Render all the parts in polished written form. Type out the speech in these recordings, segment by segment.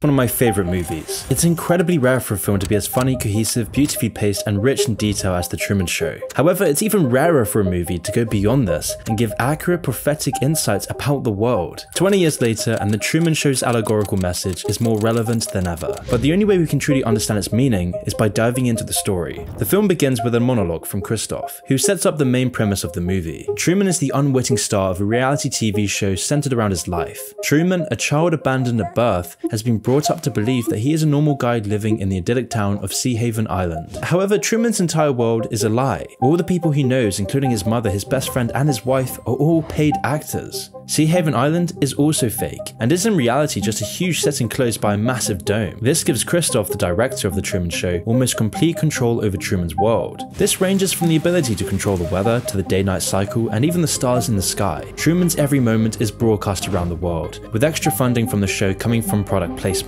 one of my favourite movies. It's incredibly rare for a film to be as funny, cohesive, beautifully paced and rich in detail as The Truman Show. However, it's even rarer for a movie to go beyond this and give accurate prophetic insights about the world. 20 years later, and The Truman Show's allegorical message is more relevant than ever. But the only way we can truly understand its meaning is by diving into the story. The film begins with a monologue from Christoph, who sets up the main premise of the movie. Truman is the unwitting star of a reality TV show centered around his life. Truman, a child abandoned at birth, has been brought up to believe that he is a normal guy living in the idyllic town of Sea Haven Island. However, Truman's entire world is a lie. All the people he knows, including his mother, his best friend and his wife, are all paid actors. Sea Haven Island is also fake, and is in reality just a huge set enclosed by a massive dome. This gives Christoph, the director of The Truman Show, almost complete control over Truman's world. This ranges from the ability to control the weather, to the day-night cycle, and even the stars in the sky. Truman's every moment is broadcast around the world, with extra funding from the show coming from product placement.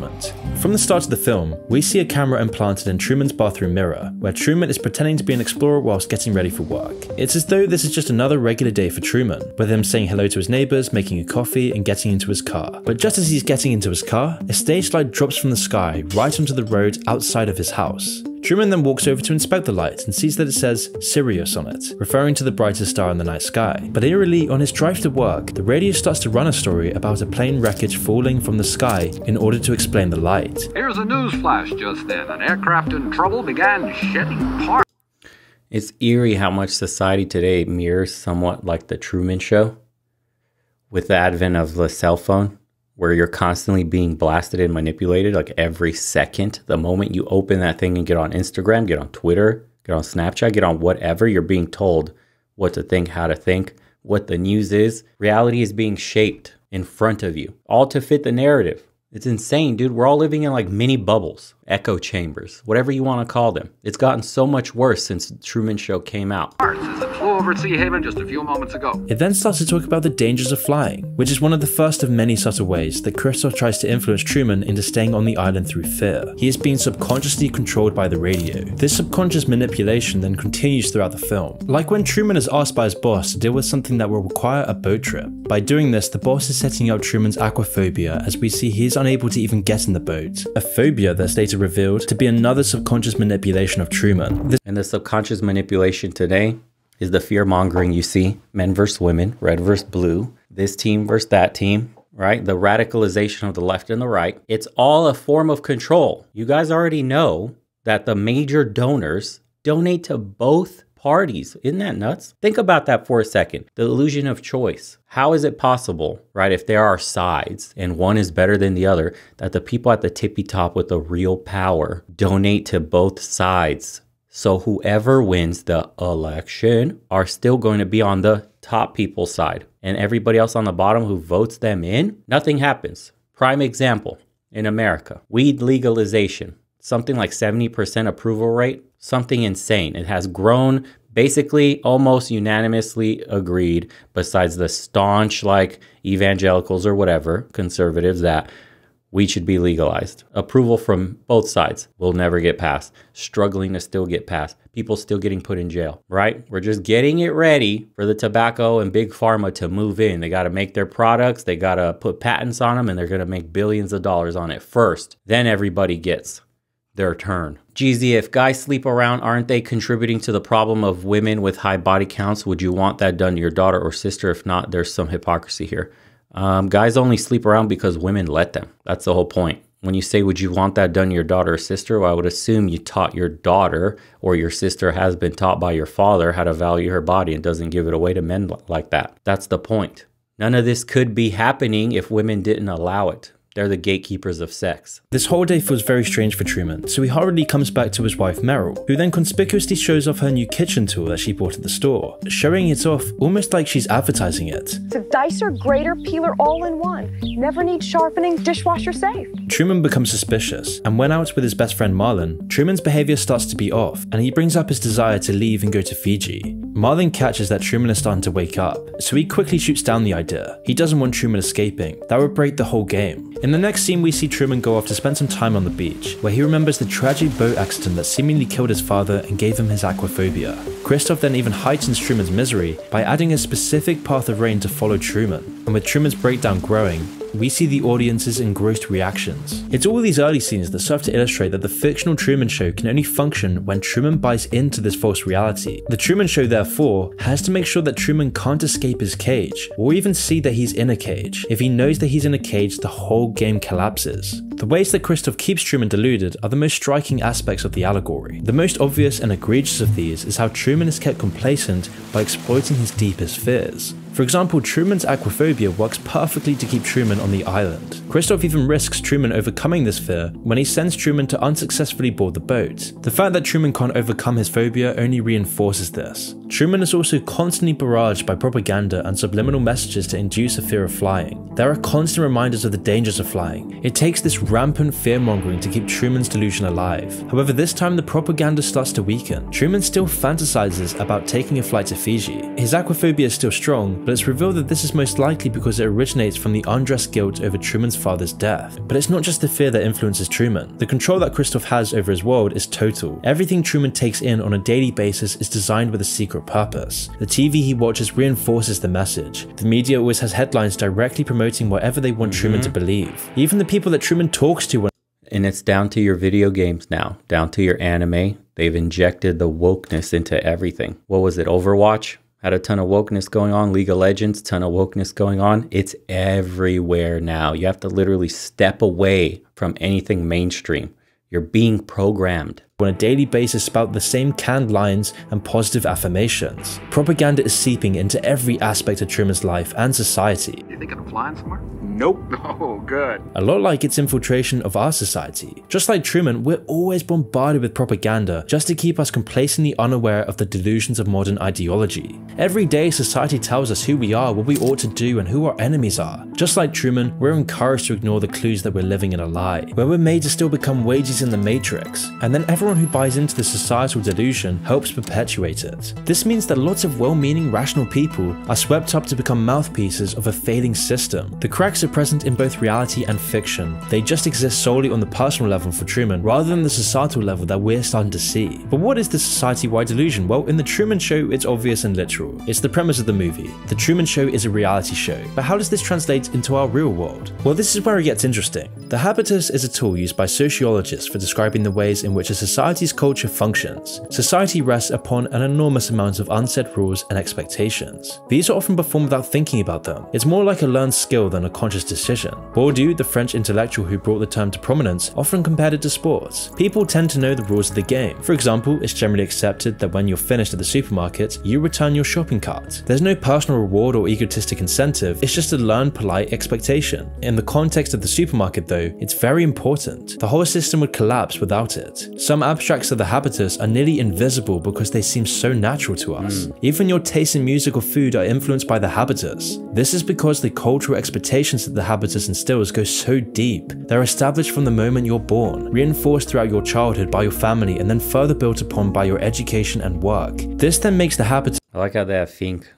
From the start of the film, we see a camera implanted in Truman's bathroom mirror, where Truman is pretending to be an explorer whilst getting ready for work. It's as though this is just another regular day for Truman, with him saying hello to his neighbours, making a coffee, and getting into his car. But just as he's getting into his car, a stage light drops from the sky right onto the road outside of his house. Truman then walks over to inspect the light and sees that it says Sirius on it, referring to the brightest star in the night sky. But eerily, on his drive to work, the radio starts to run a story about a plane wreckage falling from the sky in order to explain the light. Here's a news flash just then. An aircraft in trouble began shedding parts. It's eerie how much society today mirrors somewhat like The Truman Show, with the advent of the cell phone, where you're constantly being blasted and manipulated like every second. The moment you open that thing and get on Instagram, get on Twitter, get on Snapchat, get on whatever, you're being told what to think, how to think, what the news is. Reality is being shaped in front of you, all to fit the narrative. It's insane, dude. We're all living in like mini bubbles, echo chambers, whatever you want to call them. It's gotten so much worse since The Truman Show came out. As it flew over Sea Haven just a few moments ago. It then starts to talk about the dangers of flying, which is one of the first of many subtle ways that Christoph tries to influence Truman into staying on the island through fear. He is being subconsciously controlled by the radio. This subconscious manipulation then continues throughout the film. Like when Truman is asked by his boss to deal with something that will require a boat trip. By doing this, the boss is setting up Truman's aquaphobia, as we see he is unable to even get in the boat. A phobia that's later revealed to be another subconscious manipulation of Truman. And the subconscious manipulation today is the fear-mongering you see. Men versus women, red versus blue, this team versus that team, right? The radicalization of the left and the right. It's all a form of control. You guys already know that the major donors donate to both parties. Isn't that nuts? Think about that for a second. The illusion of choice. How is it possible, right, if there are sides and one is better than the other, that the people at the tippy top with the real power donate to both sides? So whoever wins the election are still going to be on the top people's side. And everybody else on the bottom who votes them in, nothing happens. Prime example, in America, weed legalization. Something like 70% approval rate, something insane. It has grown basically almost unanimously agreed, besides the staunch like evangelicals or whatever, conservatives, that weed should be legalized. Approval from both sides will never get passed. Struggling to still get passed. People still getting put in jail, right? We're just getting it ready for the tobacco and big pharma to move in. They got to make their products. They got to put patents on them, and they're going to make billions of dollars on it first. Then everybody gets their turn. Jeezy, if guys sleep around, aren't they contributing to the problem of women with high body counts? Would you want that done to your daughter or sister? If not, there's some hypocrisy here. Guys only sleep around because women let them. That's the whole point. When you say, would you want that done to your daughter or sister? Well, I would assume you taught your daughter, or your sister has been taught by your father, how to value her body and doesn't give it away to men like that. That's the point. None of this could be happening if women didn't allow it. They're the gatekeepers of sex. This whole day feels very strange for Truman, so he hurriedly comes back to his wife Meryl, who then conspicuously shows off her new kitchen tool that she bought at the store, showing it off almost like she's advertising it. It's a dicer, grater, peeler all in one. Never need sharpening, dishwasher safe. Truman becomes suspicious, and when out with his best friend Marlon, Truman's behavior starts to be off, and he brings up his desire to leave and go to Fiji. Marlon catches that Truman is starting to wake up, so he quickly shoots down the idea. He doesn't want Truman escaping. That would break the whole game. In the next scene, we see Truman go off to spend some time on the beach, where he remembers the tragic boat accident that seemingly killed his father and gave him his aquaphobia. Christoph then even heightens Truman's misery by adding a specific path of rain to follow Truman, and with Truman's breakdown growing, we see the audience's engrossed reactions. It's all these early scenes that serve to illustrate that the fictional Truman Show can only function when Truman buys into this false reality. The Truman Show, therefore, has to make sure that Truman can't escape his cage, or even see that he's in a cage. If he knows that he's in a cage, the whole game collapses. The ways that Christoph keeps Truman deluded are the most striking aspects of the allegory. The most obvious and egregious of these is how Truman is kept complacent by exploiting his deepest fears. For example, Truman's aquaphobia works perfectly to keep Truman on the island. Christoph even risks Truman overcoming this fear when he sends Truman to unsuccessfully board the boat. The fact that Truman can't overcome his phobia only reinforces this. Truman is also constantly barraged by propaganda and subliminal messages to induce a fear of flying. There are constant reminders of the dangers of flying. It takes this rampant fear-mongering to keep Truman's delusion alive. However, this time the propaganda starts to weaken. Truman still fantasizes about taking a flight to Fiji. His aquaphobia is still strong, but it's revealed that this is most likely because it originates from the undressed guilt over Truman's father's death. But it's not just the fear that influences Truman. The control that Christoph has over his world is total. Everything Truman takes in on a daily basis is designed with a secret purpose. The TV he watches reinforces the message. The media always has headlines directly promoting whatever they want Truman to believe. Even the people that Truman talks to when And it's down to your video games now, down to your anime. They've injected the wokeness into everything. What was it, Overwatch? Had a ton of wokeness going on. League of Legends, ton of wokeness going on. It's everywhere now. You have to literally step away from anything mainstream. You're being programmed. On a daily basis spout the same canned lines and positive affirmations. Propaganda is seeping into every aspect of Truman's life and society. You thinking of flying somewhere? Nope. Oh, good. A lot like its infiltration of our society. Just like Truman, we're always bombarded with propaganda just to keep us complacently unaware of the delusions of modern ideology. Every day society tells us who we are, what we ought to do, and who our enemies are. Just like Truman, we're encouraged to ignore the clues that we're living in a lie, where we're made to still become wages in the matrix, and then everyone who buys into the societal delusion helps perpetuate it. This means that lots of well-meaning rational people are swept up to become mouthpieces of a failing system. The cracks are present in both reality and fiction. They just exist solely on the personal level for Truman rather than the societal level that we're starting to see. But what is the society-wide delusion? Well, in The Truman Show, it's obvious and literal. It's the premise of the movie. The Truman Show is a reality show. But how does this translate into our real world? Well, this is where it gets interesting. The habitus is a tool used by sociologists for describing the ways in which a society's culture functions. Society rests upon an enormous amount of unsaid rules and expectations. These are often performed without thinking about them. It's more like a learned skill than a conscious decision. Bourdieu, the French intellectual who brought the term to prominence, often compared it to sports. People tend to know the rules of the game. For example, it's generally accepted that when you're finished at the supermarket, you return your shopping cart. There's no personal reward or egotistic incentive, it's just a learned polite expectation. In the context of the supermarket though, it's very important. The whole system would collapse without it. Some abstracts of the habitus are nearly invisible because they seem so natural to us. Even your taste in music or food are influenced by the habitus. This is because the cultural expectations that the habitus instills go so deep. They're established from the moment you're born, reinforced throughout your childhood by your family, and then further built upon by your education and work. This then makes the habitus. I like how that Fink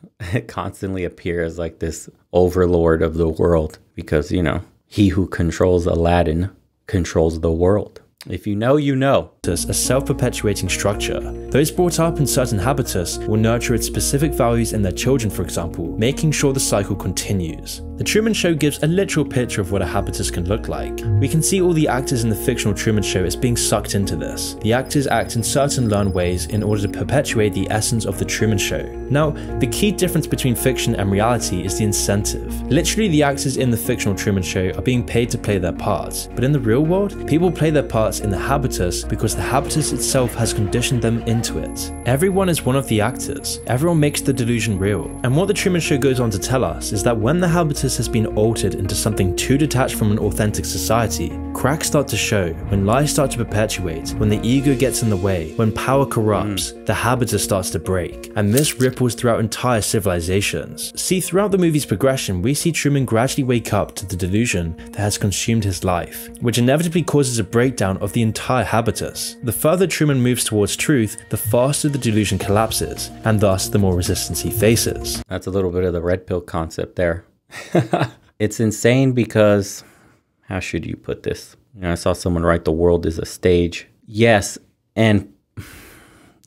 constantly appears like this overlord of the world because, you know, he who controls Aladdin controls the world. If you know, you know. A self-perpetuating structure. Those brought up in certain habitus will nurture its specific values in their children, for example, making sure the cycle continues. The Truman Show gives a literal picture of what a habitus can look like. We can see all the actors in the fictional Truman Show as being sucked into this. The actors act in certain learned ways in order to perpetuate the essence of the Truman Show. Now, the key difference between fiction and reality is the incentive. Literally, the actors in the fictional Truman Show are being paid to play their parts, but in the real world, people play their parts in the habitus because the habitus itself has conditioned them into it. Everyone is one of the actors. Everyone makes the delusion real. And what the Truman Show goes on to tell us is that when the habitus has been altered into something too detached from an authentic society, cracks start to show, when lies start to perpetuate, when the ego gets in the way, when power corrupts, the habitus starts to break. And this ripples throughout entire civilizations. See, throughout the movie's progression, we see Truman gradually wake up to the delusion that has consumed his life, which inevitably causes a breakdown of the entire habitus. The further Truman moves towards truth, the faster the delusion collapses, and thus the more resistance he faces. That's a little bit of the red pill concept there. It's insane because, how should you put this? You know, I saw someone write the world is a stage. Yes, and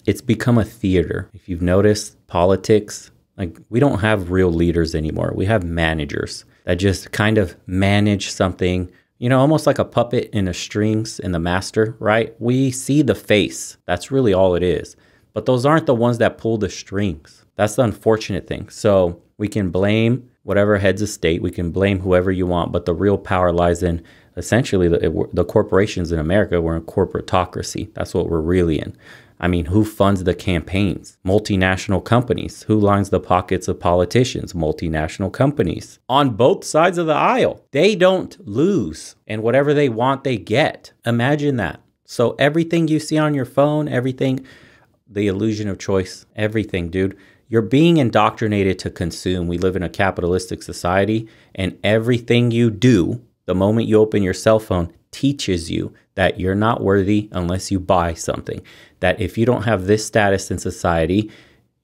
it's become a theater. If you've noticed, politics, like we don't have real leaders anymore. We have managers. that just kind of manage something, you know, almost like a puppet in the strings in the master, right? We see the face. That's really all it is. But those aren't the ones that pull the strings. That's the unfortunate thing. So we can blame whatever heads of state. We can blame whoever you want. But the real power lies in essentially the corporations in America. We're in corporatocracy. That's what we're really in. I mean, who funds the campaigns? Multinational companies. Who lines the pockets of politicians? Multinational companies. On both sides of the aisle. They don't lose. And whatever they want, they get. Imagine that. So everything you see on your phone, everything, the illusion of choice, everything, dude. You're being indoctrinated to consume. We live in a capitalistic society, and everything you do, the moment you open your cell phone, teaches you that you're not worthy unless you buy something. That if you don't have this status in society,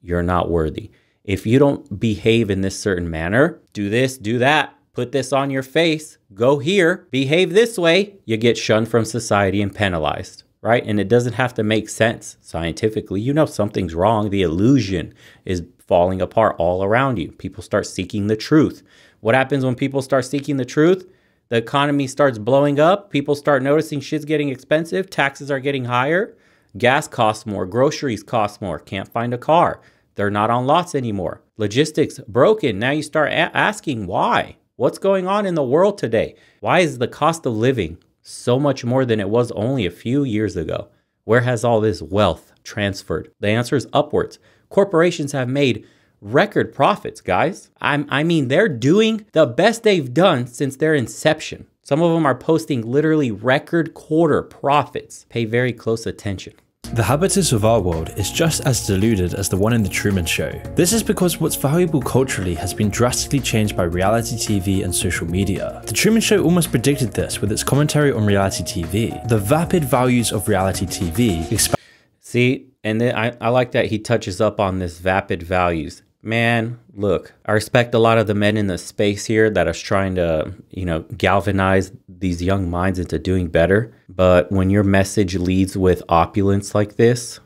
you're not worthy. If you don't behave in this certain manner, do this, do that, put this on your face, go here, behave this way, you get shunned from society and penalized, right? And it doesn't have to make sense scientifically. You know something's wrong. The illusion is falling apart all around you. People start seeking the truth. What happens when people start seeking the truth? The economy starts blowing up. People start noticing shit's getting expensive. Taxes are getting higher. Gas costs more. Groceries cost more. Can't find a car. They're not on lots anymore. Logistics broken. Now you start asking why? What's going on in the world today? Why is the cost of living so much more than it was only a few years ago? Where has all this wealth transferred? The answer is upwards. Corporations have made record profits, guys. I mean, they're doing the best they've done since their inception. Some of them are posting literally record quarter profits. Pay very close attention. The habitus of our world is just as deluded as the one in the Truman Show. This is because what's valuable culturally has been drastically changed by reality TV and social media. The Truman Show almost predicted this with its commentary on reality TV. The vapid values of reality TV See, and then I like that he touches up on this vapid values. Man, look, I respect a lot of the men in the space here that are trying to, you know, galvanize these young minds into doing better. But when your message leads with opulence like this,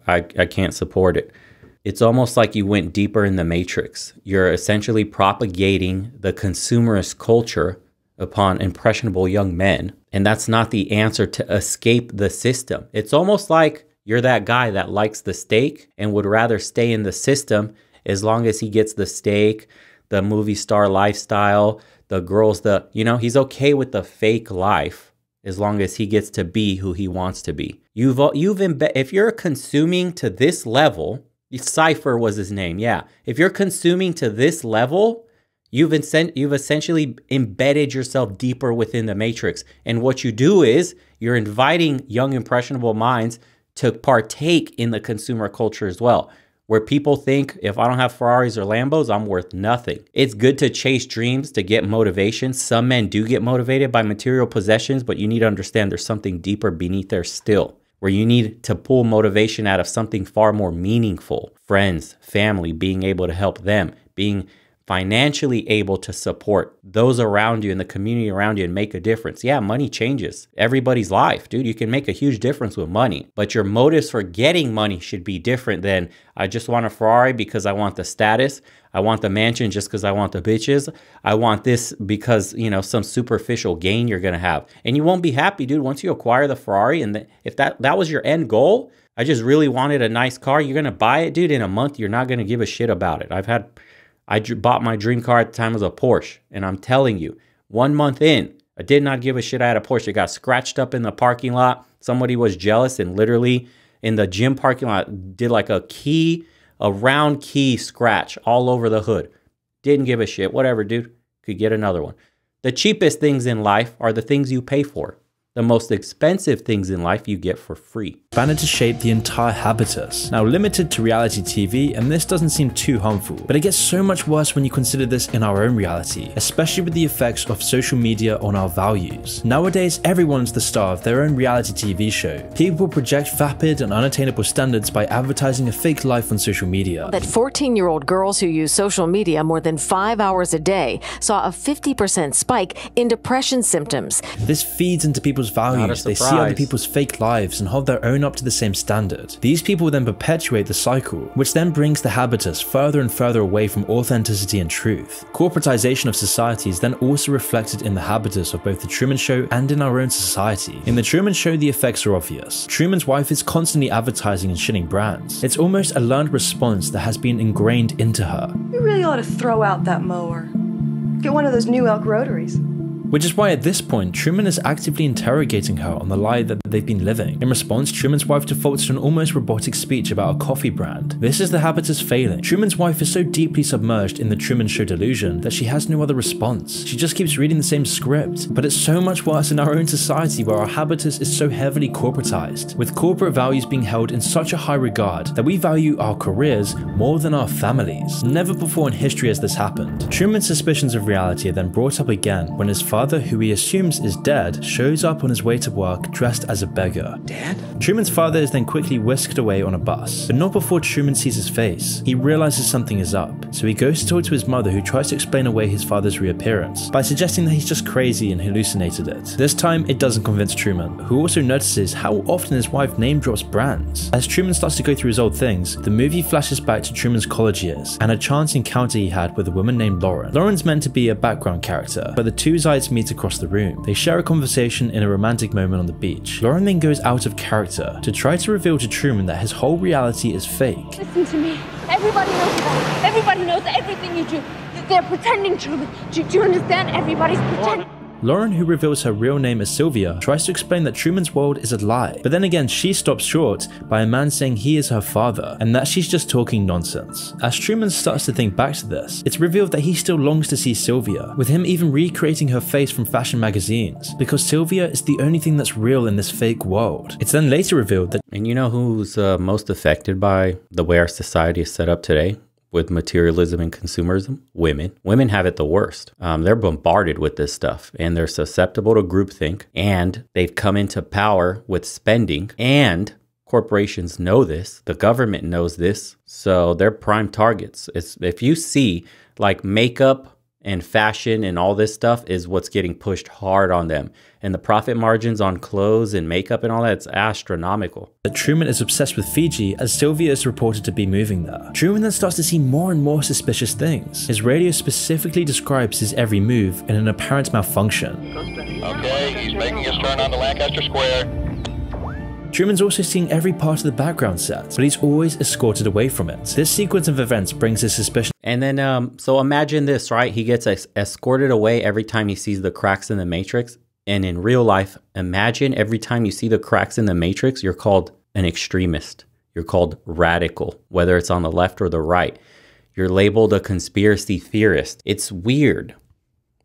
I can't support it. It's almost like you went deeper in the matrix. You're essentially propagating the consumerist culture upon impressionable young men. And that's not the answer to escape the system. It's almost like you're that guy that likes the steak and would rather stay in the system as long as he gets the steak, the movie star lifestyle, the girls, he's okay with the fake life as long as he gets to be who he wants to be. If you're consuming to this level, Cypher was his name, yeah. If you're consuming to this level, you've essentially embedded yourself deeper within the matrix. And what you do is you're inviting young impressionable minds to partake in the consumer culture as well, where people think if I don't have Ferraris or Lambos, I'm worth nothing. It's good to chase dreams to get motivation. Some men do get motivated by material possessions, but you need to understand there's something deeper beneath there still, where you need to pull motivation out of something far more meaningful. Friends, family, being able to help them, being financially able to support those around you and the community around you and make a difference. Yeah, money changes everybody's life, dude. You can make a huge difference with money, but your motives for getting money should be different than I just want a Ferrari because I want the status. I want the mansion just because I want the bitches. I want this because, some superficial gain you're going to have. And you won't be happy, dude, once you acquire the Ferrari. And if that was your end goal, I just really wanted a nice car. You're going to buy it, dude. In a month, you're not going to give a shit about it. I bought my dream car at the time as a Porsche. And I'm telling you, 1 month in, I did not give a shit I had a Porsche. It got scratched up in the parking lot. Somebody was jealous and literally in the gym parking lot did like a round key scratch all over the hood. Didn't give a shit. Whatever, dude. Could get another one. The cheapest things in life are the things you pay for. The most expensive things in life you get for free. Expanded to shape the entire habitus, now limited to reality TV, and this doesn't seem too harmful. But it gets so much worse when you consider this in our own reality, especially with the effects of social media on our values. Nowadays, everyone's the star of their own reality TV show. People project vapid and unattainable standards by advertising a fake life on social media. That 14-year-old girls who use social media more than 5 hours a day saw a 50% spike in depression symptoms. This feeds into people's people's values, they see other people's fake lives and hold their own up to the same standard. These people then perpetuate the cycle, which then brings the habitus further and further away from authenticity and truth. Corporatization of society is then also reflected in the habitus of both the Truman Show and in our own society. In the Truman Show, the effects are obvious. Truman's wife is constantly advertising and shitting brands. It's almost a learned response that has been ingrained into her. You really ought to throw out that mower. Get one of those new elk rotaries. Which is why at this point, Truman is actively interrogating her on the lie that they've been living. In response, Truman's wife defaults to an almost robotic speech about a coffee brand. This is the habitus failing. Truman's wife is so deeply submerged in the Truman Show delusion that she has no other response. She just keeps reading the same script. But it's so much worse in our own society where our habitus is so heavily corporatized, with corporate values being held in such a high regard that we value our careers more than our families. Never before in history has this happened. Truman's suspicions of reality are then brought up again when his father, who he assumes is dead, shows up on his way to work dressed as a beggar. Dad? Truman's father is then quickly whisked away on a bus, but not before Truman sees his face. He realizes something is up, so he goes to talk to his mother, who tries to explain away his father's reappearance by suggesting that he's just crazy and hallucinated it. This time, it doesn't convince Truman, who also notices how often his wife name drops brands. As Truman starts to go through his old things, the movie flashes back to Truman's college years and a chance encounter he had with a woman named Lauren. Lauren's meant to be a background character, but the two sides meet across the room. They share a conversation in a romantic moment on the beach. Lauren then goes out of character to try to reveal to Truman that his whole reality is fake. Listen to me. Everybody knows about it. Everybody knows everything you do. They're pretending, Truman. Do you understand? Everybody's pretending. Lauren, who reveals her real name as Sylvia, tries to explain that Truman's world is a lie, but then again she stops short by a man saying he is her father and that she's just talking nonsense. As Truman starts to think back to this, it's revealed that he still longs to see Sylvia, with him even recreating her face from fashion magazines, because Sylvia is the only thing that's real in this fake world. It's then later revealed that— And you know who's most affected by the way our society is set up today? With materialism and consumerism? Women. Women have it the worst. They're bombarded with this stuff and they're susceptible to groupthink, and they've come into power with spending, and corporations know this. The government knows this. So they're prime targets. If you see like makeup and fashion and all this stuff is what's getting pushed hard on them. And the profit margins on clothes and makeup and all that, it's astronomical. That Truman is obsessed with Fiji as Sylvia is reported to be moving there. Truman then starts to see more and more suspicious things. His radio specifically describes his every move in an apparent malfunction. Okay, he's making his turn onto Lancaster Square. Truman's also seeing every part of the background set, but he's always escorted away from it. This sequence of events brings his suspicion. And then, so imagine this, right? He gets escorted away every time he sees the cracks in the matrix. And in real life, imagine every time you see the cracks in the matrix, you're called an extremist. You're called radical, whether it's on the left or the right. You're labeled a conspiracy theorist. It's weird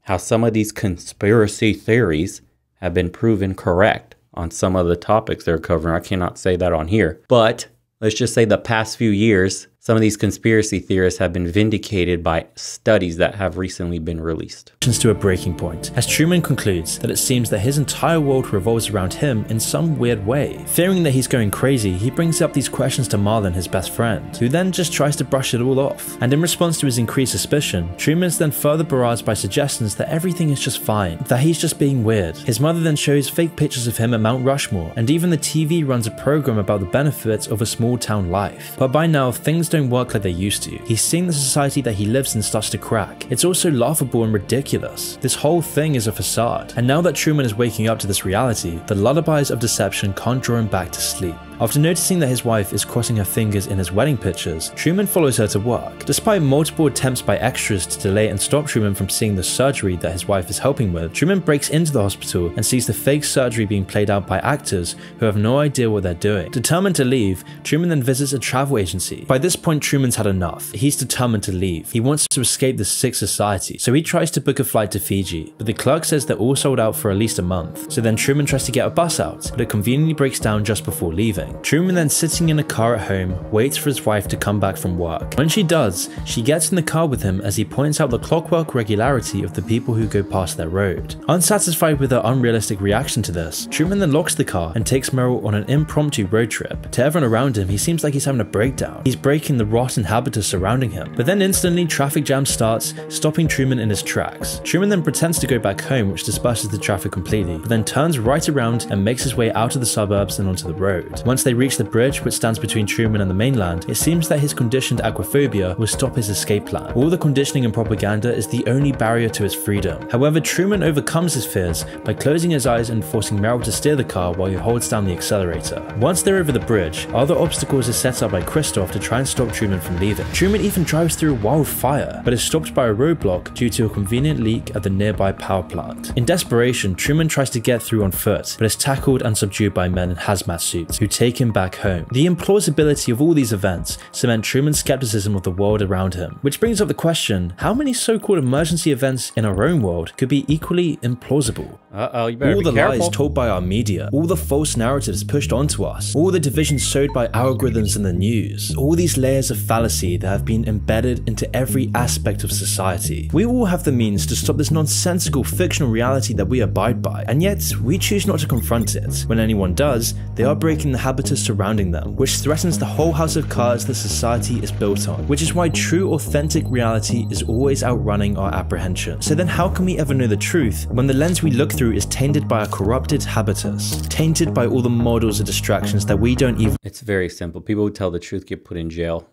how some of these conspiracy theories have been proven correct on some of the topics they're covering. I cannot say that on here, but let's just say the past few years, some of these conspiracy theorists have been vindicated by studies that have recently been released. To a breaking point, as Truman concludes that it seems that his entire world revolves around him in some weird way. Fearing that he's going crazy, he brings up these questions to Marlon, his best friend, who then just tries to brush it all off. And in response to his increased suspicion, Truman is then further barraged by suggestions that everything is just fine, that he's just being weird. His mother then shows fake pictures of him at Mount Rushmore, and even the TV runs a program about the benefits of a small town life. But by now, things don't work like they used to. He's seeing the society that he lives in starts to crack. It's also laughable and ridiculous. This whole thing is a facade. And now that Truman is waking up to this reality, the lullabies of deception can't draw him back to sleep. After noticing that his wife is crossing her fingers in his wedding pictures, Truman follows her to work. Despite multiple attempts by extras to delay and stop Truman from seeing the surgery that his wife is helping with, Truman breaks into the hospital and sees the fake surgery being played out by actors who have no idea what they're doing. Determined to leave, Truman then visits a travel agency. By this point, Truman's had enough. He's determined to leave. He wants to escape this sick society, so he tries to book a flight to Fiji, but the clerk says they're all sold out for at least a month. So then Truman tries to get a bus out, but it conveniently breaks down just before leaving. morning. Truman, then sitting in a car at home, waits for his wife to come back from work. When she does, she gets in the car with him as he points out the clockwork regularity of the people who go past their road. Unsatisfied with her unrealistic reaction to this, Truman then locks the car and takes Merrill on an impromptu road trip. To everyone around him, he seems like he's having a breakdown. He's breaking the rotten habitus surrounding him. But then instantly, traffic jam starts, stopping Truman in his tracks. Truman then pretends to go back home, which disperses the traffic completely, but then turns right around and makes his way out of the suburbs and onto the road. Once they reach the bridge which stands between Truman and the mainland, it seems that his conditioned aquaphobia will stop his escape plan. All the conditioning and propaganda is the only barrier to his freedom. However, Truman overcomes his fears by closing his eyes and forcing Merrill to steer the car while he holds down the accelerator. Once they're over the bridge, other obstacles are set up by Christoph to try and stop Truman from leaving. Truman even drives through a wildfire, but is stopped by a roadblock due to a convenient leak at the nearby power plant. In desperation, Truman tries to get through on foot, but is tackled and subdued by men in hazmat suits, who take him back home. The implausibility of all these events cement Truman's skepticism of the world around him, which brings up the question, how many so-called emergency events in our own world could be equally implausible? You better all be the careful. lies told by our media, all the false narratives pushed onto us, all the divisions sowed by algorithms in the news, all these layers of fallacy that have been embedded into every aspect of society. We all have the means to stop this nonsensical fictional reality that we abide by, and yet we choose not to confront it. When anyone does, they are breaking the habitus surrounding them, which threatens the whole house of cards that society is built on, which is why true authentic reality is always outrunning our apprehension. So then how can we ever know the truth when the lens we look through is tainted by a corrupted habitus, tainted by all the models of distractions that we don't even— It's very simple. People who tell the truth get put in jail.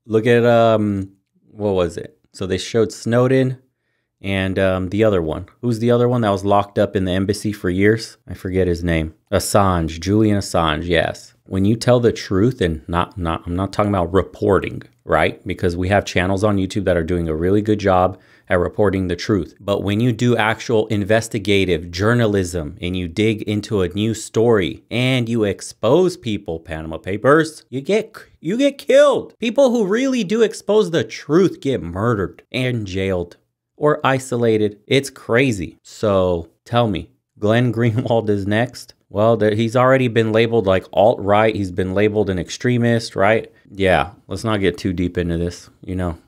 Look at, what was it? So they showed Snowden and the other one. Who's the other one that was locked up in the embassy for years? I forget his name. Assange, Julian Assange, yes. When you tell the truth, and I'm not talking about reporting, right? Because we have channels on YouTube that are doing a really good job at reporting the truth. But when you do actual investigative journalism and you dig into a new story and you expose people, Panama Papers, you get killed. People who really do expose the truth get murdered and jailed or isolated. It's crazy. So tell me, Glenn Greenwald is next? Well, he's already been labeled like alt-right. He's been labeled an extremist, right? Yeah, let's not get too deep into this. You know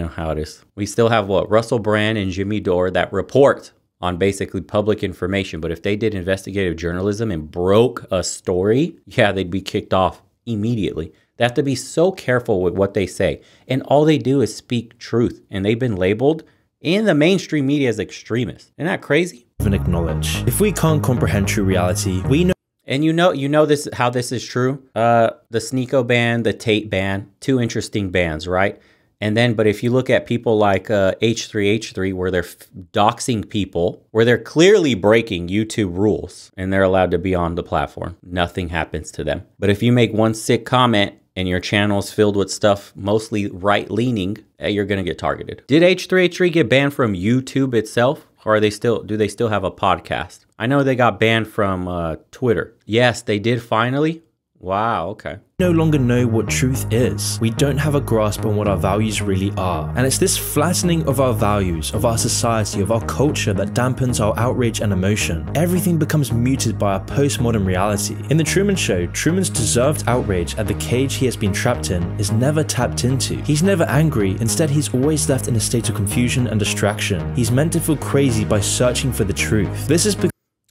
how it is. We still have what? Russell Brand and Jimmy Dore that report on basically public information. But if they did investigative journalism and broke a story, yeah, they'd be kicked off immediately. They have to be so careful with what they say. And all they do is speak truth. And they've been labeled in the mainstream media as extremists. Isn't that crazy? even acknowledge. If we can't comprehend true reality, we know. And you know this, how this is true? The Sneeko ban, the Tate ban, two interesting bans, right? And then, but if you look at people like H3H3, where they're doxing people, where they're clearly breaking YouTube rules, and they're allowed to be on the platform, nothing happens to them. But if you make one sick comment and your channel is filled with stuff mostly right-leaning, you're going to get targeted. Did H3H3 get banned from YouTube itself? Or are they do they still have a podcast? I know they got banned from Twitter. Yes, they did finally. Wow, okay. We no longer know what truth is. We don't have a grasp on what our values really are. And it's this flattening of our values, of our society, of our culture that dampens our outrage and emotion. Everything becomes muted by our postmodern reality. In The Truman Show, Truman's deserved outrage at the cage he has been trapped in is never tapped into. He's never angry, instead he's always left in a state of confusion and distraction. He's meant to feel crazy by searching for the truth. This is because—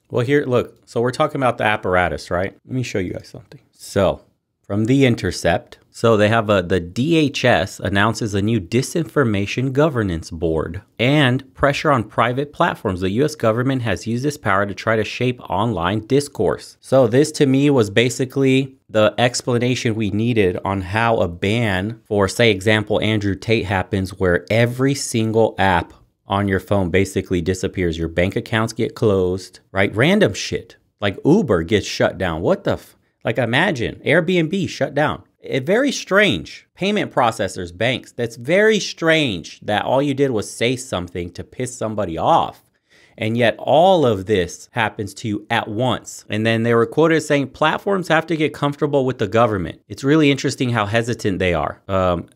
Well, here, look, so we're talking about the apparatus, right? Let me show you guys something. So, from The Intercept, so they have the DHS announces a new disinformation governance board and pressure on private platforms. The US government has used this power to try to shape online discourse. So this to me was basically the explanation we needed on how a ban for, say, example, Andrew Tate happens, where every single app on your phone basically disappears. Your bank accounts get closed, right? Random shit. Like Uber gets shut down. What the like, imagine Airbnb shut down. Very strange. Payment processors, banks. That's very strange that all you did was say something to piss somebody off. And yet all of this happens to you at once. And then they were quoted as saying platforms have to get comfortable with the government. It's really interesting how hesitant they are.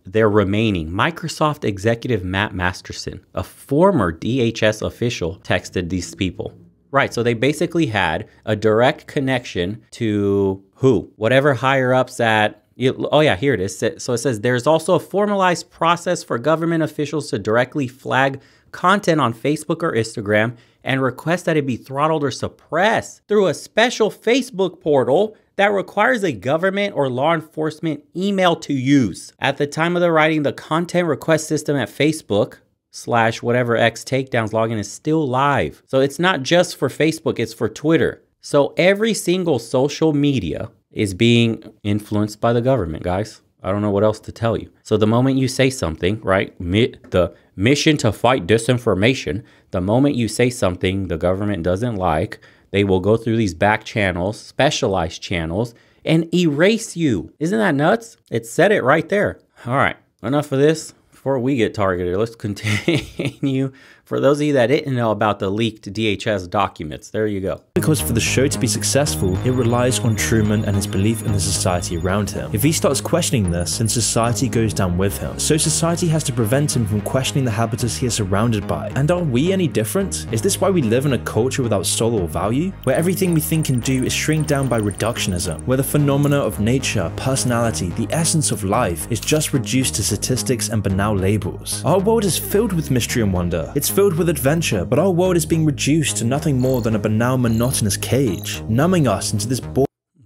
They're remaining. Microsoft executive Matt Masterson, a former DHS official, texted these people. Right. So they basically had a direct connection to who? Whatever higher ups at. Oh, yeah, here it is. So it says there's also a formalized process for government officials to directly flag content on Facebook or Instagram and request that it be throttled or suppressed through a special Facebook portal that requires a government or law enforcement email to use. At the time of the writing, the content request system at Facebook / whatever X takedowns login is still live. So it's not just for Facebook, it's for Twitter. So every single social media is being influenced by the government, guys. I don't know what else to tell you. So the moment you say something, right, the mission to fight disinformation, the moment you say something the government doesn't like, they will go through these back channels, specialized channels, and erase you. Isn't that nuts? It said it right there. All right, enough of this. Before we get targeted, let's continue. For those of you that didn't know about the leaked DHS documents, there you go. Because for the show to be successful, it relies on Truman and his belief in the society around him. If he starts questioning this, then society goes down with him. So society has to prevent him from questioning the habitus he is surrounded by. And are we any different? Is this why we live in a culture without soul or value? Where everything we think and do is shrink down by reductionism, where the phenomena of nature, personality, the essence of life is just reduced to statistics and banal labels. Our world is filled with mystery and wonder. It's filled with adventure, but our world is being reduced to nothing more than a banal, monotonous cage, numbing us into this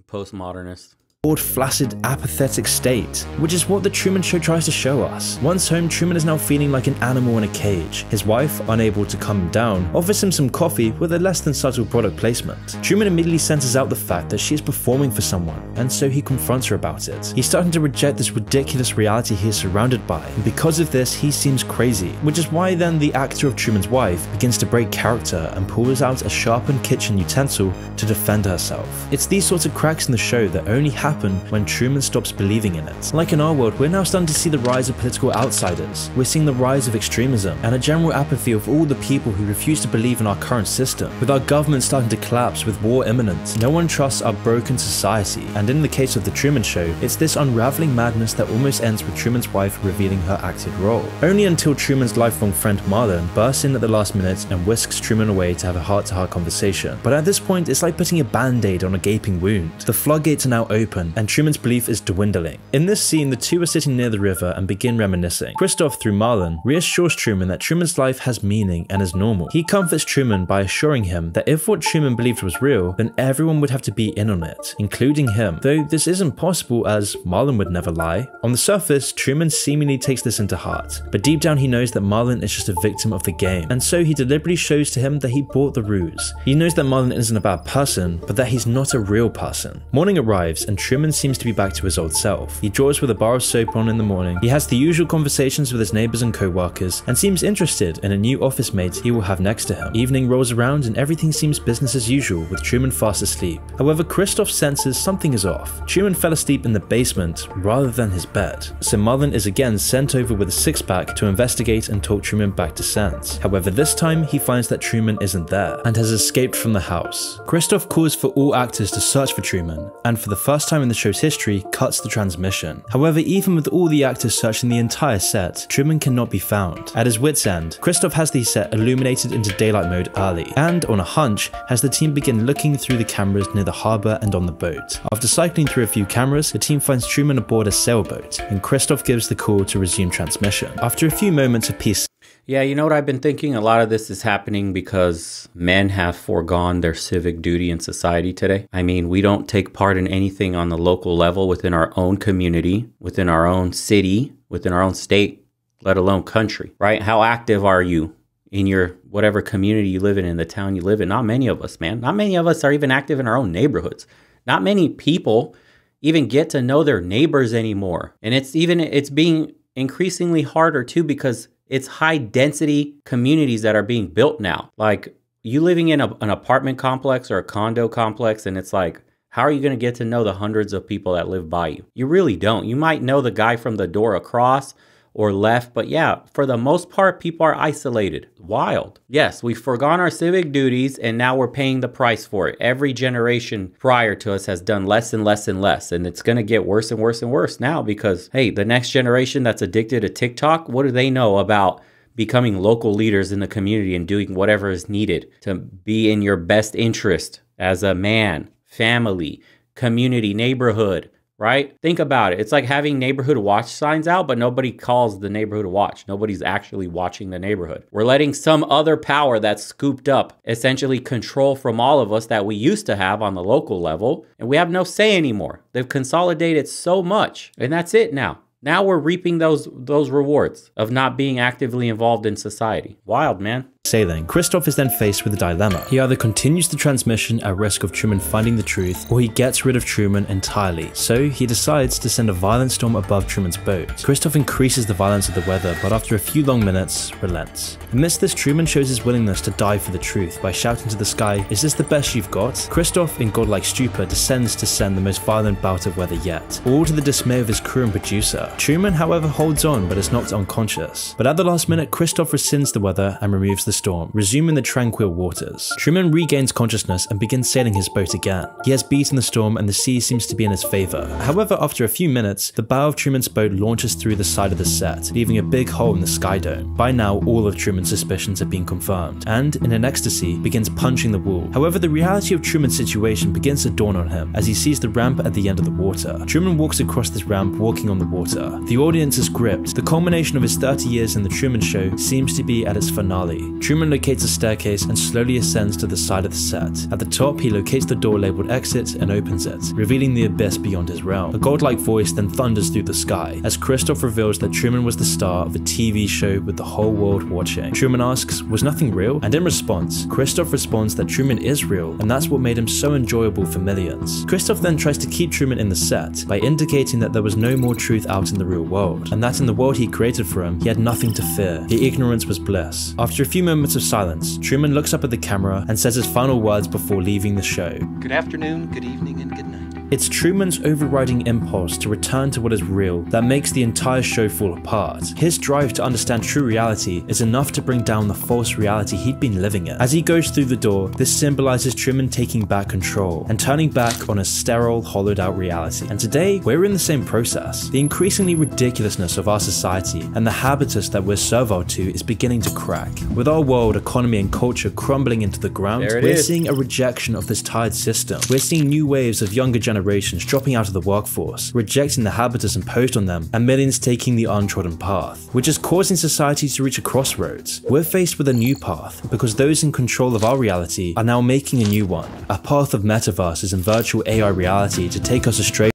postmodernist, flaccid, apathetic state, which is what the Truman Show tries to show us. Once home, Truman is now feeling like an animal in a cage. His wife, unable to calm him down, offers him some coffee with a less than subtle product placement. Truman immediately senses out the fact that she is performing for someone, and so he confronts her about it. He's starting to reject this ridiculous reality he is surrounded by, and because of this, he seems crazy, which is why then the actor of Truman's wife begins to break character and pulls out a sharpened kitchen utensil to defend herself. It's these sorts of cracks in the show that only happen when Truman stops believing in it. Like in our world, we're now starting to see the rise of political outsiders. We're seeing the rise of extremism and a general apathy of all the people who refuse to believe in our current system. With our government starting to collapse with war imminent, no one trusts our broken society. And in the case of the Truman Show, it's this unraveling madness that almost ends with Truman's wife revealing her acted role. Only until Truman's lifelong friend Marlon bursts in at the last minute and whisks Truman away to have a heart-to-heart conversation. But at this point, it's like putting a band-aid on a gaping wound. The floodgates are now open, and Truman's belief is dwindling. In this scene, the two are sitting near the river and begin reminiscing. Christoph, through Marlon, reassures Truman that Truman's life has meaning and is normal. He comforts Truman by assuring him that if what Truman believed was real, then everyone would have to be in on it, including him. Though this isn't possible, as Marlon would never lie. On the surface, Truman seemingly takes this into heart, but deep down he knows that Marlon is just a victim of the game, and so he deliberately shows to him that he bought the ruse. He knows that Marlon isn't a bad person, but that he's not a real person. Morning arrives, and Truman seems to be back to his old self. He draws with a bar of soap on in the morning. He has the usual conversations with his neighbors and co-workers, and seems interested in a new office mate he will have next to him. Evening rolls around and everything seems business as usual, with Truman fast asleep. However, Christoph senses something is off. Truman fell asleep in the basement rather than his bed, so Marlon is again sent over with a six-pack to investigate and talk Truman back to sense. However, this time he finds that Truman isn't there and has escaped from the house. Christoph calls for all actors to search for Truman, and for the first time in the show's history, cuts the transmission. However, even with all the actors searching the entire set, Truman cannot be found. At his wit's end, Christoph has the set illuminated into daylight mode early, and on a hunch, has the team begin looking through the cameras near the harbour and on the boat. After cycling through a few cameras, the team finds Truman aboard a sailboat, and Christoph gives the call to resume transmission. After a few moments of peace, yeah, you know what I've been thinking? A lot of this is happening because men have foregone their civic duty in society today. I mean, we don't take part in anything on the local level within our own community, within our own city, within our own state, let alone country, right? How active are you in your whatever community you live in the town you live in? Not many of us, man. Not many of us are even active in our own neighborhoods. Not many people even get to know their neighbors anymore. And it's being increasingly harder too, because it's high density communities that are being built now. Like, you living in an apartment complex or a condo complex, and it's like, how are you going to get to know the hundreds of people that live by you? You really don't. You might know the guy from the door across or left, but yeah, for the most part, people are isolated. Wild. Yes, we've forgone our civic duties, and now we're paying the price for it. Every generation prior to us has done less and less and less, and it's going to get worse and worse and worse now because, hey, the next generation that's addicted to TikTok, what do they know about becoming local leaders in the community and doing whatever is needed to be in your best interest as a man, family, community, neighborhood, right? Think about it. It's like having neighborhood watch signs out, but nobody calls the neighborhood watch. Nobody's actually watching the neighborhood. We're letting some other power that's scooped up essentially control from all of us that we used to have on the local level, and we have no say anymore. They've consolidated so much, and that's it now. Now we're reaping those rewards of not being actively involved in society. Wild, man. Sailing, Christoph is then faced with a dilemma. He either continues the transmission at risk of Truman finding the truth, or he gets rid of Truman entirely. So he decides to send a violent storm above Truman's boat. Christoph increases the violence of the weather, but after a few long minutes, relents. Amidst this, Truman shows his willingness to die for the truth by shouting to the sky, "Is this the best you've got?" Christoph, in godlike stupor, descends to send the most violent bout of weather yet, all to the dismay of his crew and producer. Truman, however, holds on, but is knocked unconscious. But at the last minute, Christoph rescinds the weather and removes the storm, resuming the tranquil waters. Truman regains consciousness and begins sailing his boat again. He has beaten the storm and the sea seems to be in his favor. However, after a few minutes, the bow of Truman's boat launches through the side of the set, leaving a big hole in the sky dome. By now, all of Truman's suspicions have been confirmed, and, in an ecstasy, begins punching the wall. However, the reality of Truman's situation begins to dawn on him as he sees the ramp at the end of the water. Truman walks across this ramp, walking on the water. The audience is gripped. The culmination of his 30 years in the Truman Show seems to be at its finale. Truman locates a staircase and slowly ascends to the side of the set. At the top, he locates the door labeled exit and opens it, revealing the abyss beyond his realm. A godlike voice then thunders through the sky as Christoph reveals that Truman was the star of a TV show with the whole world watching. Truman asks, "Was nothing real?" And in response, Christoph responds that Truman is real, and that's what made him so enjoyable for millions. Christoph then tries to keep Truman in the set by indicating that there was no more truth out in the real world, and that in the world he created for him, he had nothing to fear. The ignorance was bliss. After a few moments of silence, Truman looks up at the camera and says his final words before leaving the show. Good afternoon, good evening, and good night. It's Truman's overriding impulse to return to what is real that makes the entire show fall apart. His drive to understand true reality is enough to bring down the false reality he'd been living in. As he goes through the door, this symbolizes Truman taking back control and turning back on a sterile, hollowed out reality. And today, we're in the same process. The increasingly ridiculousness of our society and the habitus that we're servile to is beginning to crack. With our world, economy, and culture crumbling into the ground, we're seeing a rejection of this tired system. We're seeing new waves of younger generations dropping out of the workforce, rejecting the habitus imposed on them, and millions taking the untrodden path, which is causing society to reach a crossroads. We're faced with a new path because those in control of our reality are now making a new one, a path of metaverses and virtual AI reality to take us astray.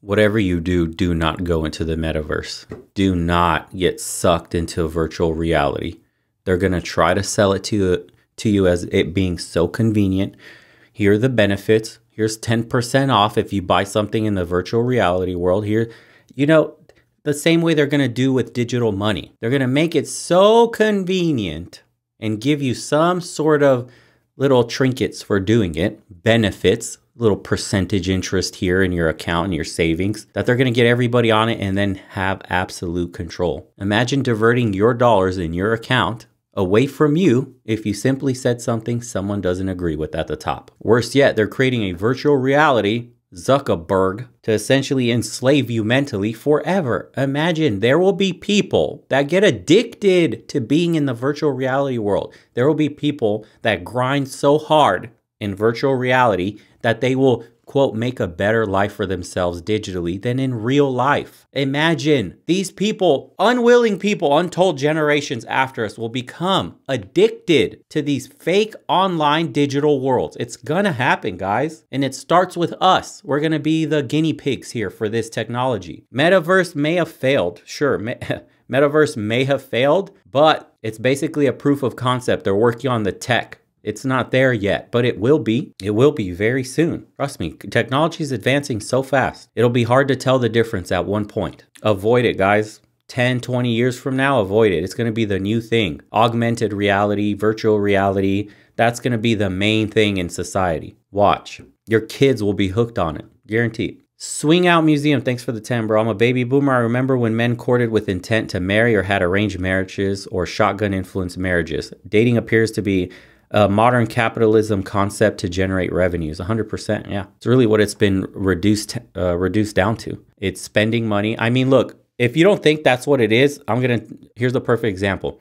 Whatever you do, do not go into the metaverse. Do not get sucked into virtual reality. They're going to try to sell it to you as it being so convenient. Here are the benefits. Here's 10% off if you buy something in the virtual reality world. Here, you know, the same way they're going to do with digital money. They're going to make it so convenient and give you some sort of little trinkets for doing it, benefits, little percentage interest here in your account and your savings, that they're going to get everybody on it and then have absolute control. Imagine diverting your dollars in your account away from you if you simply said something someone doesn't agree with at the top. Worse yet, they're creating a virtual reality, Zuckerberg, to essentially enslave you mentally forever. Imagine there will be people that get addicted to being in the virtual reality world. There will be people that grind so hard in virtual reality that they will, quote, make a better life for themselves digitally than in real life. Imagine these people, unwilling people, untold generations after us will become addicted to these fake online digital worlds. It's gonna happen, guys. And it starts with us. We're gonna be the guinea pigs here for this technology. Metaverse may have failed. Sure, Metaverse may have failed, but it's basically a proof of concept. They're working on the tech. It's not there yet, but it will be. It will be very soon. Trust me, technology is advancing so fast. It'll be hard to tell the difference at one point. Avoid it, guys. 10, 20 years from now, avoid it. It's going to be the new thing. Augmented reality, virtual reality. That's going to be the main thing in society. Watch. Your kids will be hooked on it. Guaranteed. Swing Out Museum, thanks for the 10, bro. I'm a baby boomer. I remember when men courted with intent to marry or had arranged marriages or shotgun-influenced marriages. Dating appears to be a modern capitalism concept to generate revenues. 100%, yeah. It's really what it's been reduced down to. It's spending money. I mean, look, if you don't think that's what it is, here's the perfect example.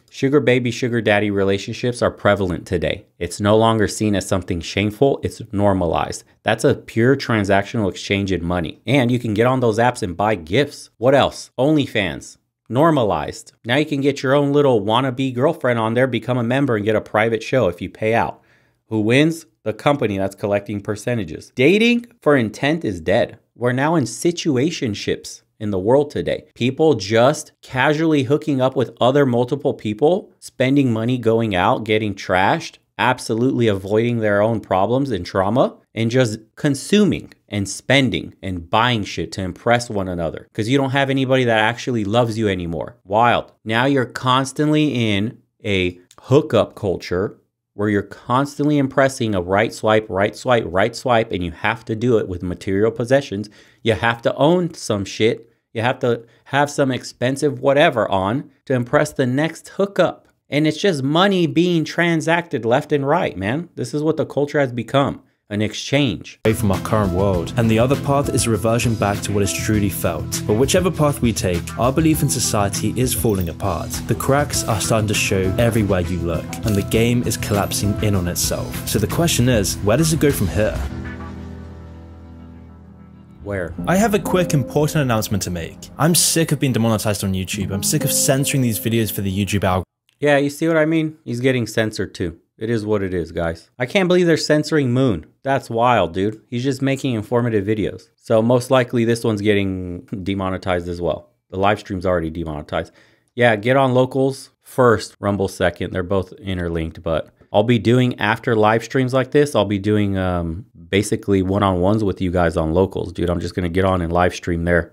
Sugar baby, sugar daddy relationships are prevalent today. It's no longer seen as something shameful. It's normalized. That's a pure transactional exchange in money. And you can get on those apps and buy gifts. What else? OnlyFans. Normalized. Now you can get your own little wannabe girlfriend on there, become a member, and get a private show if you pay out. Who wins? The company that's collecting percentages. Dating for intent is dead. We're now in situationships in the world today. People just casually hooking up with other multiple people, spending money going out, getting trashed, absolutely avoiding their own problems and trauma, and just consuming and spending and buying shit to impress one another because you don't have anybody that actually loves you anymore. Wild. Now you're constantly in a hookup culture where you're constantly impressing a right swipe, and you have to do it with material possessions. You have to own some shit. You have to have some expensive whatever on to impress the next hookup. And it's just money being transacted left and right, man. This is what the culture has become. An exchange. Away from our current world. And the other path is a reversion back to what is truly felt. But whichever path we take, our belief in society is falling apart. The cracks are starting to show everywhere you look, and the game is collapsing in on itself. So the question is, where does it go from here? Where? I have a quick important announcement to make. I'm sick of being demonetized on YouTube. I'm sick of censoring these videos for the YouTube algorithm. Yeah, you see what I mean? He's getting censored too. It is what it is, guys. I can't believe they're censoring Moon. That's wild, dude. He's just making informative videos. So most likely this one's getting demonetized as well. The live stream's already demonetized. Yeah, get on locals first, Rumble second. They're both interlinked, but I'll be doing, after live streams like this, I'll be doing basically one-on-ones with you guys on locals, dude. I'm just going to get on and live stream there